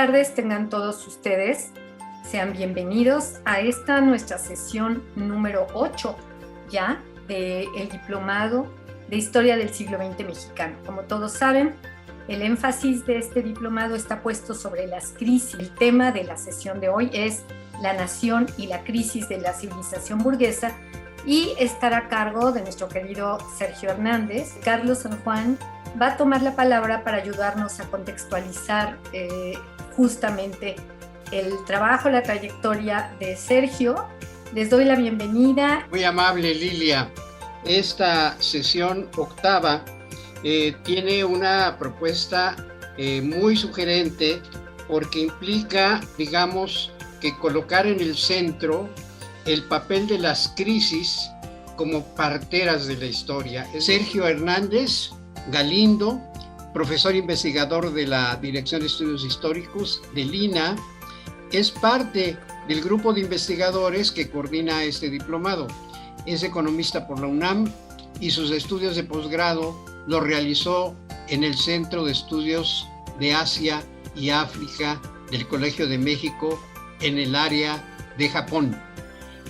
tardes tengan todos ustedes. Sean bienvenidos a esta nuestra sesión número 8 ya del Diplomado de Historia del Siglo XX Mexicano. Como todos saben, el énfasis de este diplomado está puesto sobre las crisis. El tema de la sesión de hoy es la nación y la crisis de la civilización burguesa y estará a cargo de nuestro querido Sergio Hernández. Carlos San Juan va a tomar la palabra para ayudarnos a contextualizar justamente el trabajo, la trayectoria de Sergio. Les doy la bienvenida. Muy amable, Lilia. Esta sesión octava tiene una propuesta muy sugerente porque implica, digamos, que colocar en el centro el papel de las crisis como parteras de la historia. Sergio Hernández Galindo, profesor investigador de la Dirección de Estudios Históricos del INAH, es parte del grupo de investigadores que coordina este diplomado. Es economista por la UNAM y sus estudios de posgrado los realizó en el Centro de Estudios de Asia y África del Colegio de México en el área de Japón.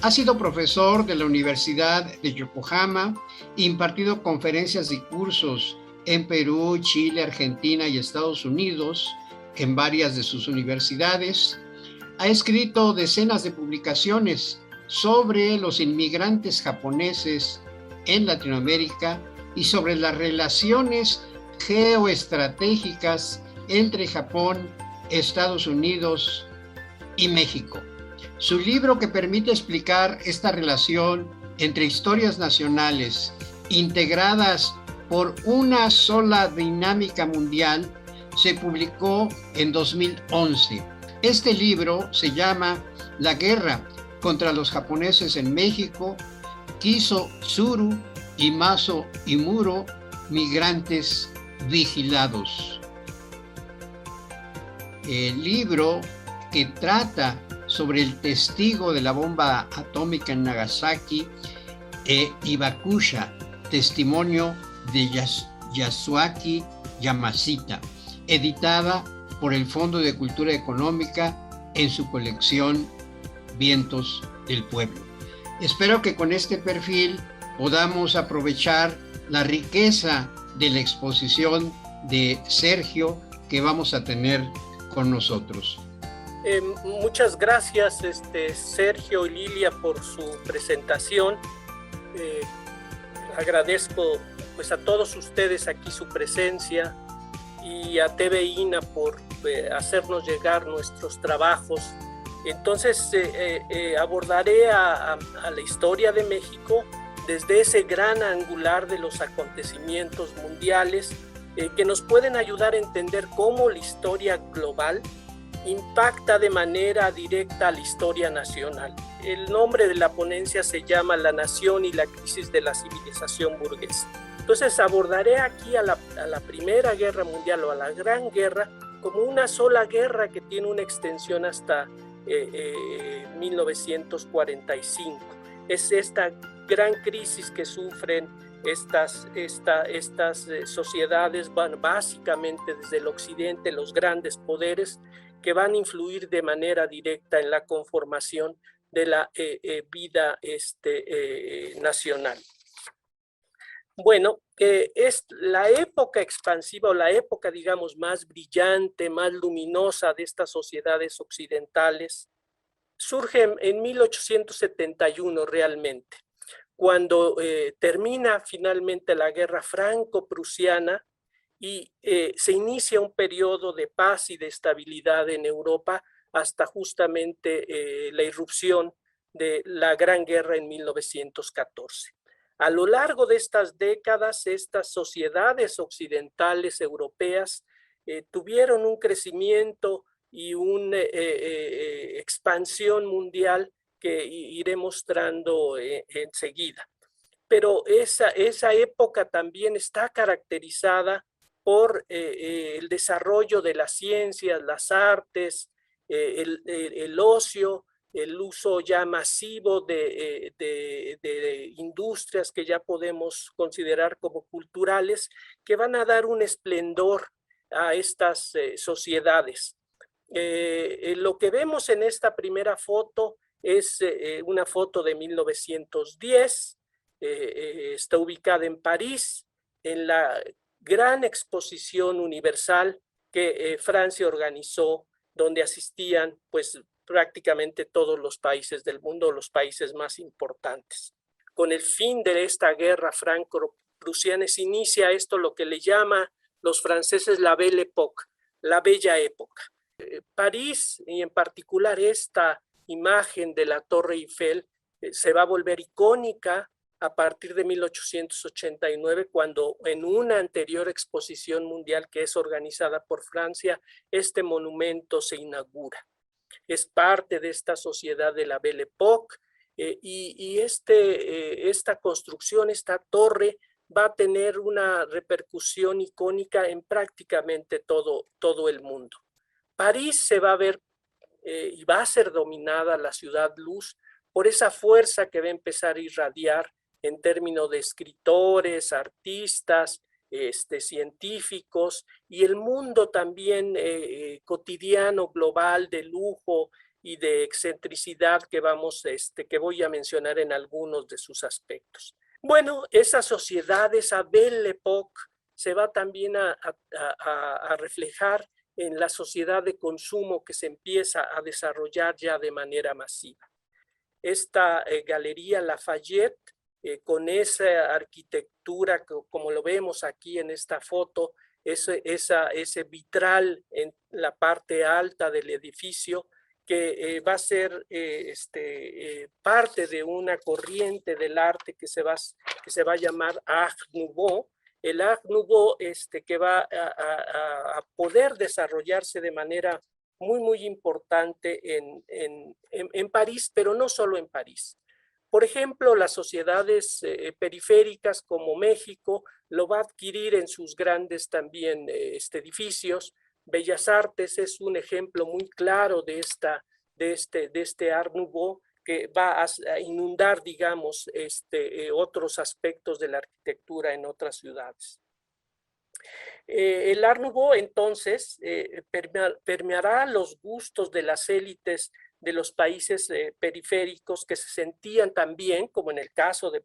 Ha sido profesor de la Universidad de Yokohama e impartido conferencias y cursos en Perú, Chile, Argentina y Estados Unidos en varias de sus universidades. Ha escrito decenas de publicaciones sobre los inmigrantes japoneses en Latinoamérica y sobre las relaciones geoestratégicas entre Japón, Estados Unidos y México. Su libro, que permite explicar esta relación entre historias nacionales integradas por una sola dinámica mundial, se publicó en 2011. Este libro se llama La guerra contra los japoneses en México, Kiso Tsuru y Maso Imuro, migrantes vigilados. El libro, que trata sobre el testigo de la bomba atómica en Nagasaki, Ibakusha, testimonio de Yasuaki Yamashita, editada por el Fondo de Cultura Económica en su colección Vientos del Pueblo. Espero que con este perfil podamos aprovechar la riqueza de la exposición de Sergio que vamos a tener con nosotros. Muchas gracias, Sergio y Lilia, por su presentación. Agradezco pues a todos ustedes aquí su presencia y a TV INAH por hacernos llegar nuestros trabajos. Entonces abordaré a la historia de México desde ese gran angular de los acontecimientos mundiales que nos pueden ayudar a entender cómo la historia global impacta de manera directa a la historia nacional. El nombre de la ponencia se llama La nación y la crisis de la civilización burguesa. Entonces abordaré aquí a la Primera Guerra Mundial o a la Gran Guerra como una sola guerra que tiene una extensión hasta 1945. Es esta gran crisis que sufren estas sociedades, básicamente desde el occidente, los grandes poderes, que van a influir de manera directa en la conformación de la vida nacional. Bueno, es la época expansiva o la época, digamos, más brillante, más luminosa de estas sociedades occidentales, surge en 1871 realmente, cuando termina finalmente la guerra franco-prusiana y se inicia un periodo de paz y de estabilidad en Europa hasta justamente la irrupción de la Gran Guerra en 1914. A lo largo de estas décadas, estas sociedades occidentales europeas tuvieron un crecimiento y una expansión mundial que iré mostrando enseguida. Pero esa época también está caracterizada por el desarrollo de las ciencias, las artes, el ocio, el uso ya masivo de industrias que ya podemos considerar como culturales, que van a dar un esplendor a estas sociedades. Lo que vemos en esta primera foto es una foto de 1910, está ubicada en París, en la gran exposición universal que Francia organizó, donde asistían pues prácticamente todos los países del mundo, los países más importantes. Con el fin de esta guerra franco-prusiana se inicia esto, lo que le llama los franceses la Belle Époque, la bella época. París, y en particular esta imagen de la Torre Eiffel, se va a volver icónica a partir de 1889, cuando en una anterior exposición mundial que es organizada por Francia, este monumento se inaugura. Es parte de esta sociedad de la Belle Époque, esta construcción, esta torre, va a tener una repercusión icónica en prácticamente todo el mundo. París se va a ver y va a ser dominada la ciudad luz por esa fuerza que va a empezar a irradiar en términos de escritores, artistas, científicos, y el mundo también cotidiano, global, de lujo y de excentricidad que voy a mencionar en algunos de sus aspectos. Bueno, esa sociedad, esa Belle Époque, se va también a reflejar en la sociedad de consumo que se empieza a desarrollar ya de manera masiva. Esta Galería Lafayette, con esa arquitectura, como lo vemos aquí en esta foto, ese vitral en la parte alta del edificio, que va a ser parte de una corriente del arte que se va a llamar Art Nouveau. El Art Nouveau que va a poder desarrollarse de manera muy importante en París, pero no solo en París. Por ejemplo, las sociedades periféricas como México lo va a adquirir en sus grandes también edificios. Bellas Artes es un ejemplo muy claro de este Art Nouveau, que va a inundar, digamos, otros aspectos de la arquitectura en otras ciudades. El Art Nouveau, entonces, permeará los gustos de las élites de los países periféricos, que se sentían también, como en el caso de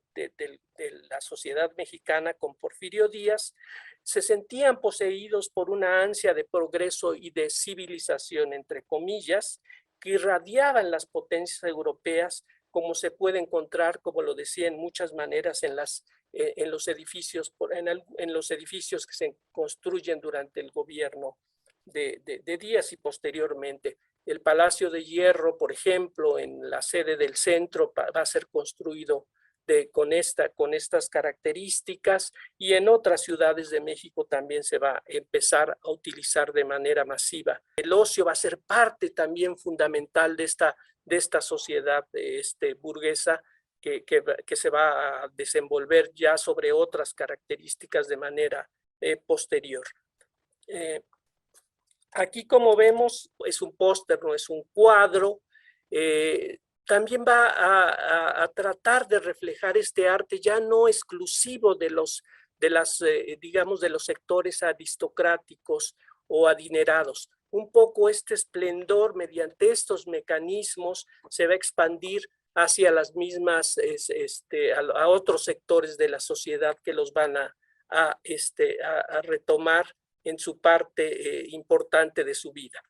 la sociedad mexicana con Porfirio Díaz, se sentían poseídos por una ansia de progreso y de civilización, entre comillas, que irradiaban las potencias europeas, como se puede encontrar, como lo decía, en muchas maneras en los edificios que se construyen durante el gobierno de Díaz y posteriormente. El Palacio de Hierro, por ejemplo, en la sede del centro, va a ser construido con estas características, y en otras ciudades de México también se va a empezar a utilizar de manera masiva. El ocio va a ser parte también fundamental de esta sociedad burguesa, que se va a desenvolver ya sobre otras características de manera posterior. Aquí, como vemos, es un póster, no es un cuadro. También va a tratar de reflejar este arte ya no exclusivo de los sectores aristocráticos o adinerados. Un poco este esplendor, mediante estos mecanismos, se va a expandir hacia las mismas, a otros sectores de la sociedad, que los van a retomar en su parte importante de su vida.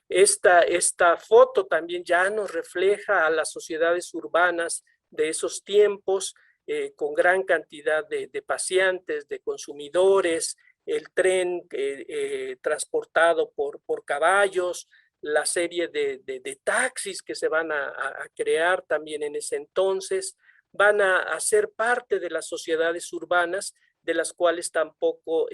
Esta foto también ya nos refleja a las sociedades urbanas de esos tiempos, con gran cantidad de paseantes, de consumidores, el tren transportado por caballos, la serie de taxis que se van a crear también en ese entonces, van a ser parte de las sociedades urbanas, de las cuales tampoco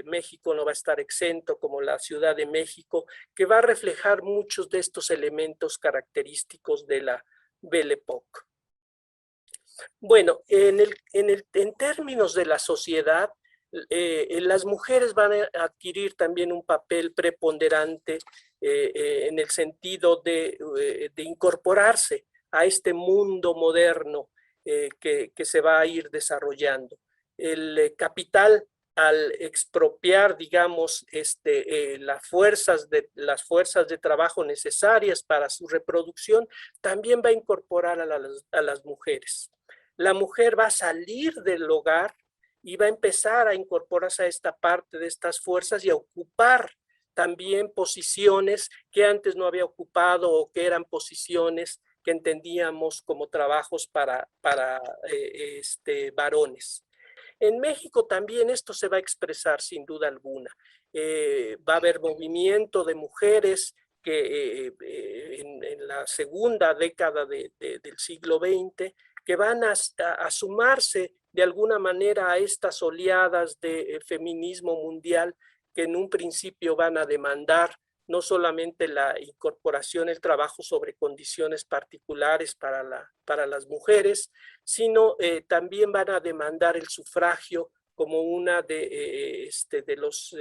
México no va a estar exento, como la Ciudad de México, que va a reflejar muchos de estos elementos característicos de la Belle Époque. Bueno, en términos de la sociedad, las mujeres van a adquirir también un papel preponderante en el sentido de incorporarse a este mundo moderno que se va a ir desarrollando. El capital al expropiar, digamos, las fuerzas de trabajo necesarias para su reproducción, también va a incorporar a las mujeres. La mujer va a salir del hogar y va a empezar a incorporarse a esta parte de estas fuerzas y a ocupar también posiciones que antes no había ocupado o que eran posiciones que entendíamos como trabajos para varones. En México también esto se va a expresar sin duda alguna. Va a haber movimiento de mujeres que en la segunda década del siglo XX que van a sumarse de alguna manera a estas oleadas de feminismo mundial que en un principio van a demandar no solamente la incorporación, el trabajo sobre condiciones particulares para las mujeres, sino también van a demandar el sufragio como una de los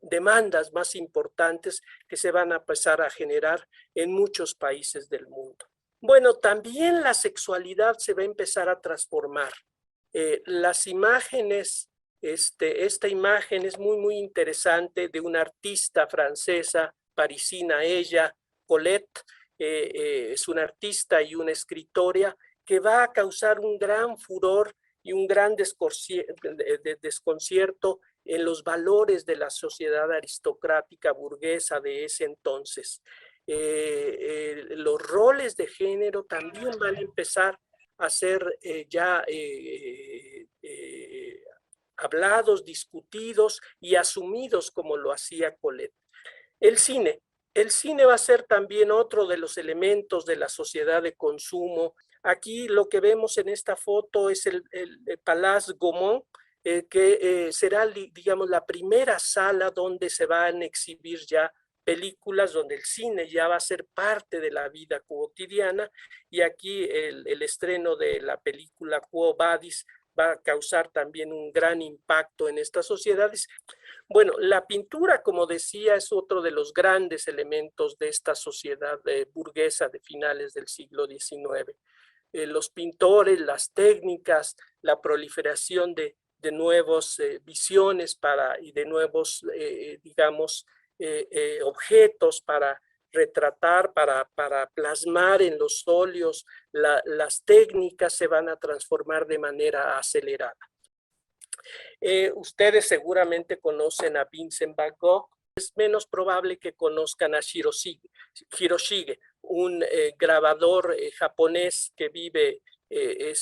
demandas más importantes que se van a empezar a generar en muchos países del mundo. Bueno, también la sexualidad se va a empezar a transformar. Las imágenes, esta imagen es muy interesante de una artista francesa, parisina ella, Colette, es una artista y una escritora que va a causar un gran furor y un gran desconcierto en los valores de la sociedad aristocrática burguesa de ese entonces. Los roles de género también van a empezar a ser hablados, discutidos y asumidos como lo hacía Colette. El cine va a ser también otro de los elementos de la sociedad de consumo. Aquí lo que vemos en esta foto es el Palais Gaumont, que será, digamos, la primera sala donde se van a exhibir ya películas, donde el cine ya va a ser parte de la vida cotidiana, y aquí el estreno de la película Quo Vadis va a causar también un gran impacto en estas sociedades. Bueno, la pintura, como decía, es otro de los grandes elementos de esta sociedad burguesa de finales del siglo XIX. Los pintores, las técnicas, la proliferación de nuevas visiones y de nuevos, digamos, objetos para retratar, para plasmar en los óleos, las técnicas se van a transformar de manera acelerada. Ustedes seguramente conocen a Vincent Van Gogh. Es menos probable que conozcan a Hiroshige, un grabador japonés que vive en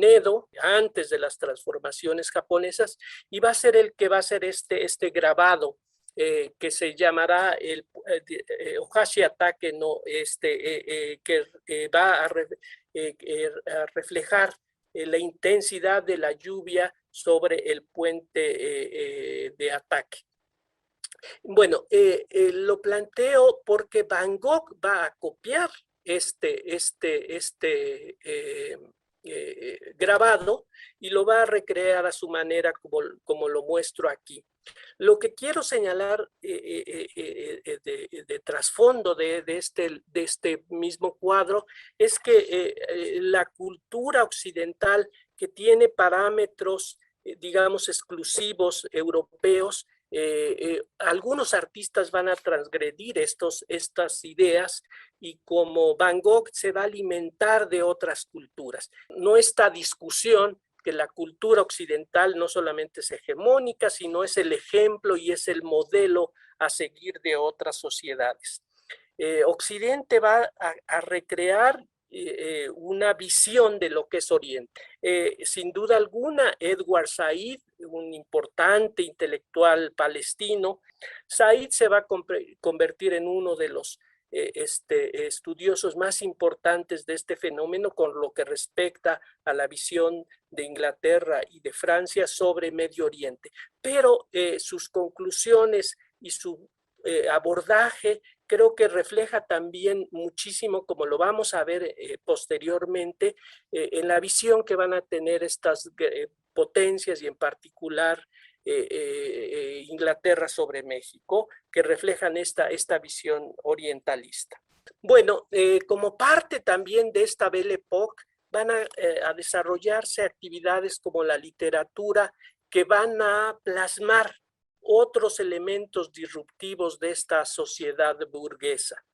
Edo, antes de las transformaciones japonesas, y va a ser el que va a hacer este grabado que se llamará el Ohashi Atake no, que va a reflejar la intensidad de la lluvia sobre el puente de Ataque. Bueno, lo planteo porque Van Gogh va a copiar grabado y lo va a recrear a su manera como lo muestro aquí. Lo que quiero señalar de trasfondo de este mismo cuadro es que la cultura occidental, que tiene parámetros, digamos, exclusivos europeos, algunos artistas van a transgredir estas ideas, y como Van Gogh se va a alimentar de otras culturas. No esta discusión que la cultura occidental no solamente es hegemónica, sino es el ejemplo y es el modelo a seguir de otras sociedades. Occidente va a recrear una visión de lo que es Oriente. Sin duda alguna, Edward Said, un importante intelectual palestino, Said se va a convertir en uno de los estudiosos más importantes de este fenómeno con lo que respecta a la visión de Inglaterra y de Francia sobre Medio Oriente. Pero sus conclusiones y su abordaje creo que refleja también muchísimo, como lo vamos a ver posteriormente, en la visión que van a tener estas potencias y en particular Inglaterra sobre México, que reflejan esta visión orientalista. Bueno, como parte también de esta Belle Époque, van a desarrollarse actividades como la literatura que van a plasmar otros elementos disruptivos de esta sociedad burguesa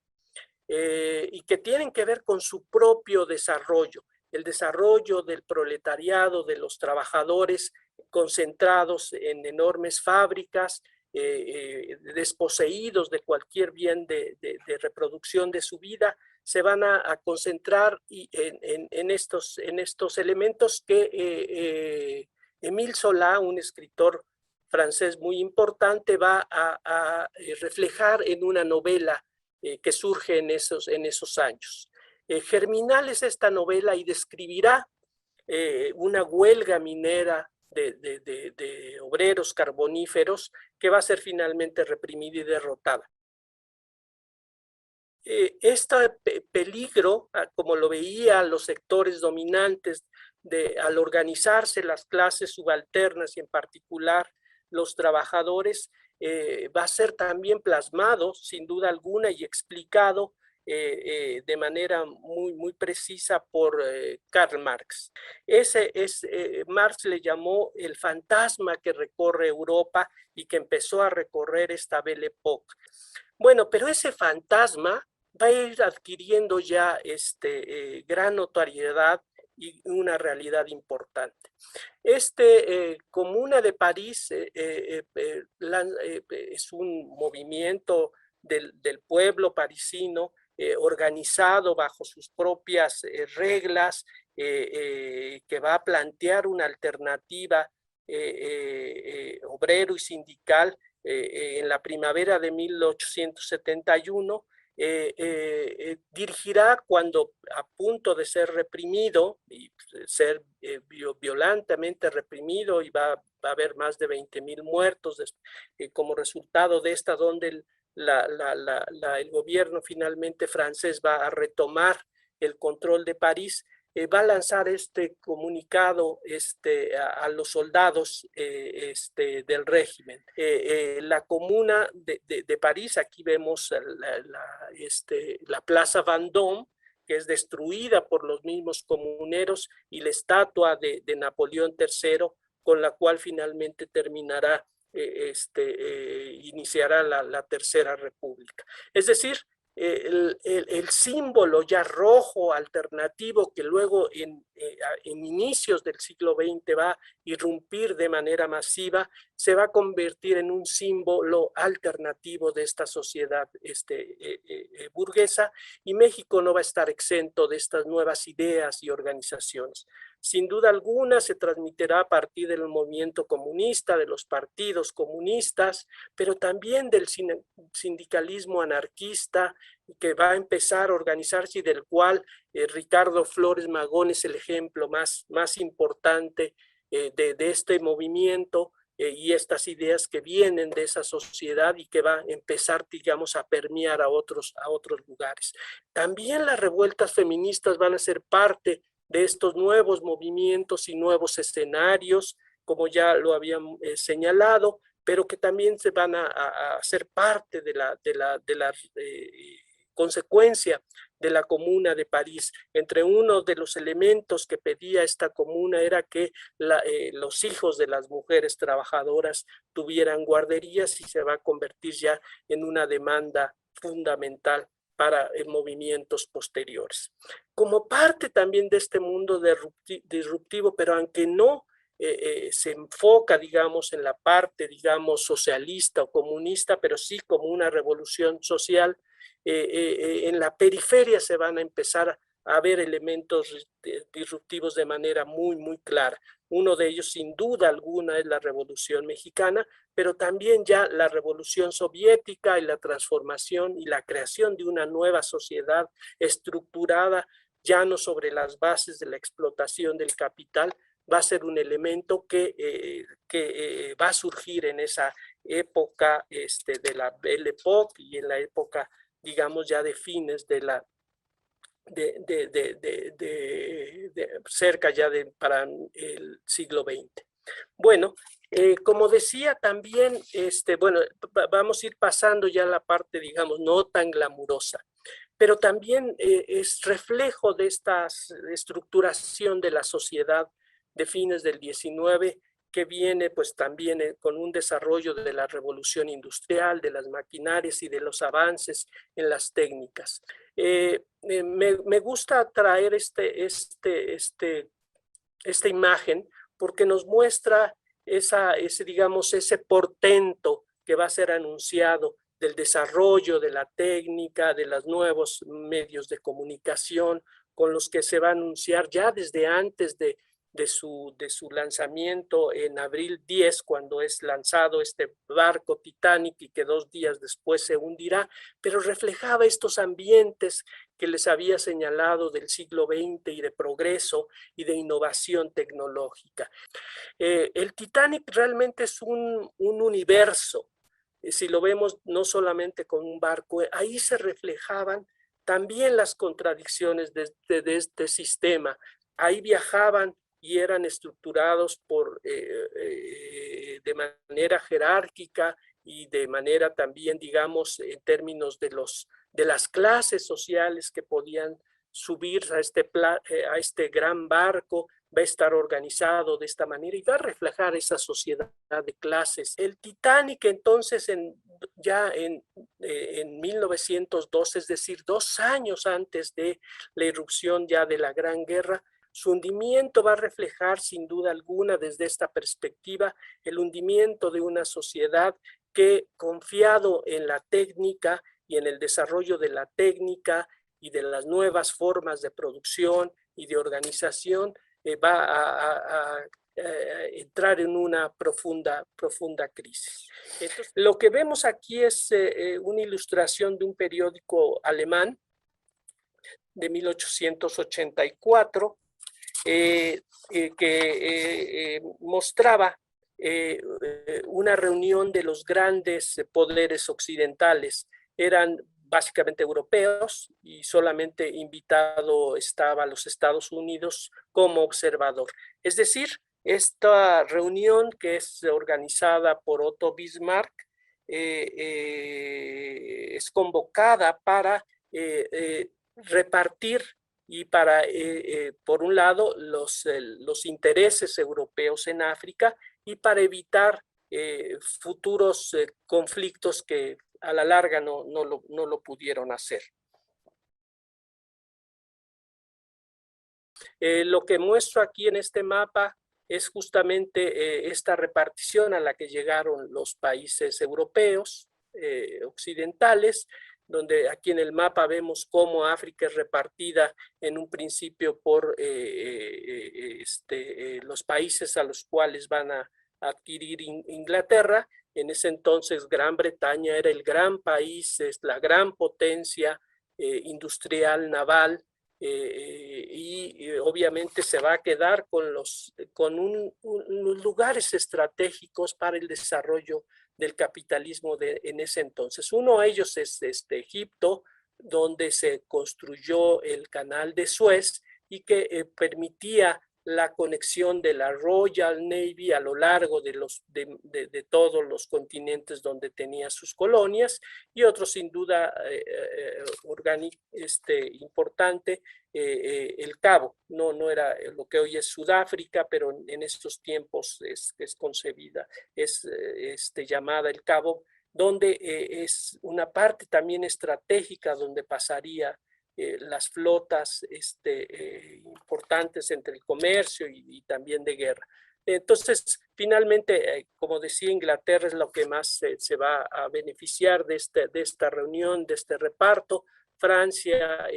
y que tienen que ver con su propio desarrollo, el desarrollo del proletariado, de los trabajadores concentrados en enormes fábricas, desposeídos de cualquier bien de reproducción de su vida, se van a concentrar en estos elementos que Émile Zola, un escritor francés muy importante, va a reflejar en una novela que surge en esos años. Germinal es esta novela y describirá una huelga minera de obreros carboníferos que va a ser finalmente reprimida y derrotada. Este peligro, como lo veían los sectores dominantes al organizarse las clases subalternas y en particular los trabajadores, va a ser también plasmado sin duda alguna y explicado de manera muy precisa por Karl Marx. Marx le llamó el fantasma que recorre Europa y que empezó a recorrer esta Belle Époque. Bueno, pero ese fantasma va a ir adquiriendo ya gran notoriedad y una realidad importante. Comuna de París es un movimiento del pueblo parisino organizado bajo sus propias reglas, que va a plantear una alternativa obrero y sindical en la primavera de 1871, dirigirá cuando a punto de ser reprimido y ser violentamente reprimido y va a haber más de 20,000 muertos como resultado de esta, donde el gobierno finalmente francés va a retomar el control de París, va a lanzar este comunicado a los soldados del régimen. La comuna de París, aquí vemos la Plaza Vendôme, que es destruida por los mismos comuneros, y la estatua de Napoleón III, con la cual finalmente terminará, iniciará la Tercera República. Es decir, el símbolo ya rojo alternativo que luego en inicios del siglo XX va a irrumpir de manera masiva, se va a convertir en un símbolo alternativo de esta sociedad burguesa, y México no va a estar exento de estas nuevas ideas y organizaciones. Sin duda alguna se transmitirá a partir del movimiento comunista, de los partidos comunistas, pero también del sindicalismo anarquista, que va a empezar a organizarse y del cual Ricardo Flores Magón es el ejemplo más importante de este movimiento y estas ideas que vienen de esa sociedad y que va a empezar, digamos, a permear a otros lugares. También las revueltas feministas van a ser parte de estos nuevos movimientos y nuevos escenarios, como ya lo habían señalado, pero que también se van a ser parte de la consecuencia de la Comuna de París. Entre uno de los elementos que pedía esta comuna era que los hijos de las mujeres trabajadoras tuvieran guarderías, y se va a convertir ya en una demanda fundamental para movimientos posteriores. Como parte también de este mundo disruptivo, pero aunque no se enfoca, digamos, en la parte, digamos, socialista o comunista, pero sí como una revolución social, en la periferia se van a empezar a ver elementos disruptivos de manera muy clara. Uno de ellos, sin duda alguna, es la Revolución Mexicana, pero también ya la Revolución Soviética y la transformación y la creación de una nueva sociedad estructurada ya no sobre las bases de la explotación del capital, va a ser un elemento que va a surgir en esa época de la Belle Époque y en la época, digamos, ya de fines de la cerca ya para el siglo XX. Bueno, como decía también, bueno, vamos a ir pasando ya a la parte, digamos, no tan glamurosa, pero también es reflejo de esta estructuración de la sociedad de fines del XIX, que viene pues también con un desarrollo de la revolución industrial, de las maquinarias y de los avances en las técnicas. Me gusta traer esta imagen porque nos muestra ese portento que va a ser anunciado del desarrollo de la técnica, de los nuevos medios de comunicación con los que se va a anunciar ya desde antes de su lanzamiento en abril 10, cuando es lanzado este barco Titanic y que 2 días después se hundirá, pero reflejaba estos ambientes que les había señalado del siglo XX y de progreso y de innovación tecnológica. El Titanic realmente es un universo. Si lo vemos no solamente con un barco, ahí se reflejaban también las contradicciones de este sistema. Ahí viajaban y eran estructurados de manera jerárquica y de manera también, digamos, en términos de las clases sociales que podían subir a este gran barco, va a estar organizado de esta manera y va a reflejar esa sociedad de clases. El Titanic entonces ya en 1912, es decir, 2 años antes de la irrupción ya de la Gran Guerra, su hundimiento va a reflejar sin duda alguna desde esta perspectiva el hundimiento de una sociedad que, confiado en la técnica y en el desarrollo de la técnica y de las nuevas formas de producción y de organización, va a entrar en una profunda crisis. Entonces, lo que vemos aquí es una ilustración de un periódico alemán de 1884 que mostraba una reunión de los grandes poderes occidentales. Eran básicamente europeos y solamente invitado estaba los Estados Unidos como observador. Es decir, esta reunión que es organizada por Otto Bismarck es convocada para repartir y para, por un lado, los intereses europeos en África y para evitar futuros conflictos que a la larga no lo pudieron hacer. Lo que muestro aquí en este mapa es justamente esta repartición a la que llegaron los países europeos occidentales, donde aquí en el mapa vemos cómo África es repartida en un principio por los países a los cuales van a adquirir Inglaterra. En ese entonces Gran Bretaña era el gran país, es la gran potencia industrial, naval, y obviamente se va a quedar con unos lugares estratégicos para el desarrollo del capitalismo en ese entonces. Uno de ellos es Egipto, donde se construyó el canal de Suez y que permitía la conexión de la Royal Navy a lo largo de todos los continentes donde tenía sus colonias, y otro sin duda importante, el Cabo. No era lo que hoy es Sudáfrica, pero en estos tiempos es concebida, es llamada el Cabo, donde es una parte también estratégica donde pasaría las flotas importantes entre el comercio y también de guerra. Entonces, finalmente, como decía, Inglaterra es lo que más se va a beneficiar de esta reunión, de este reparto. Francia,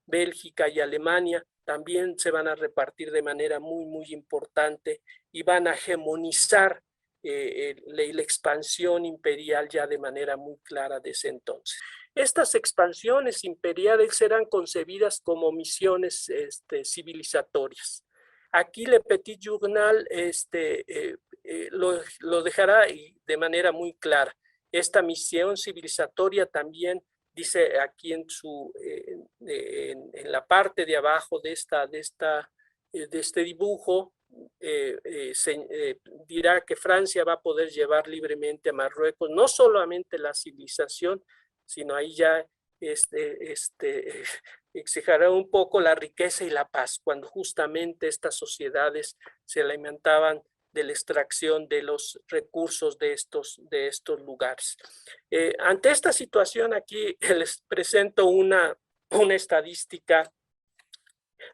Bélgica y Alemania también se van a repartir de manera muy importante y van a hegemonizar la expansión imperial ya de manera muy clara desde entonces. Estas expansiones imperiales eran concebidas como misiones civilizatorias. Aquí Le Petit Journal lo dejará de manera muy clara. Esta misión civilizatoria también dice aquí en la parte de abajo de este dibujo, dirá que Francia va a poder llevar libremente a Marruecos no solamente la civilización, sino ahí ya exagerará un poco la riqueza y la paz, cuando justamente estas sociedades se alimentaban de la extracción de los recursos de estos lugares. Ante esta situación aquí les presento una estadística,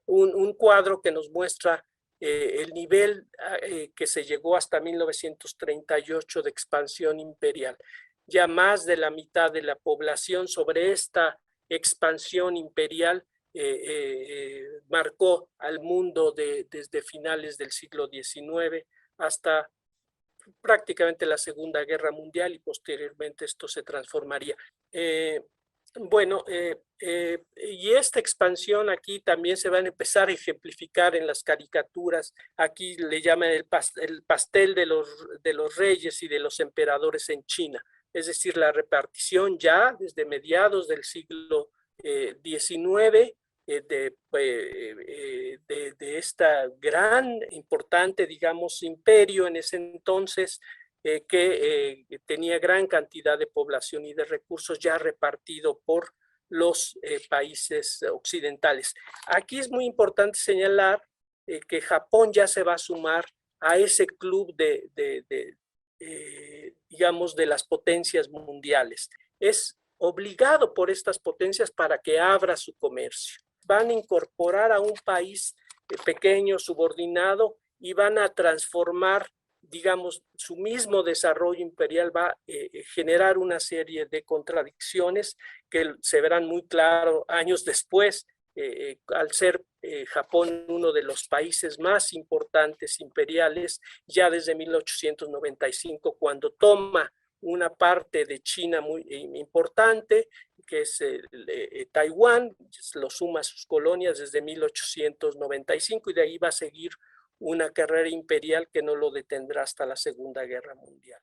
un cuadro que nos muestra el nivel que se llegó hasta 1938 de expansión imperial. Ya más de la mitad de la población sobre esta expansión imperial marcó al mundo desde finales del siglo XIX hasta prácticamente la Segunda Guerra Mundial, y posteriormente esto se transformaría. Y esta expansión aquí también se van a empezar a ejemplificar en las caricaturas. Aquí le llaman el pastel de los reyes y de los emperadores en China. Es decir, la repartición ya desde mediados del siglo XIX de esta gran, importante, digamos, imperio en ese entonces, que tenía gran cantidad de población y de recursos ya repartido por los países occidentales. Aquí es muy importante señalar que Japón ya se va a sumar a ese club digamos, de las potencias mundiales. Es obligado por estas potencias para que abra su comercio. Van a incorporar a un país pequeño, subordinado, y van a transformar, digamos, su mismo desarrollo imperial va a generar una serie de contradicciones que se verán muy claro años después, al ser Japón uno de los países más importantes imperiales, ya desde 1895, cuando toma una parte de China muy importante, que es Taiwán, lo suma a sus colonias desde 1895, y de ahí va a seguir una carrera imperial que no lo detendrá hasta la Segunda Guerra Mundial.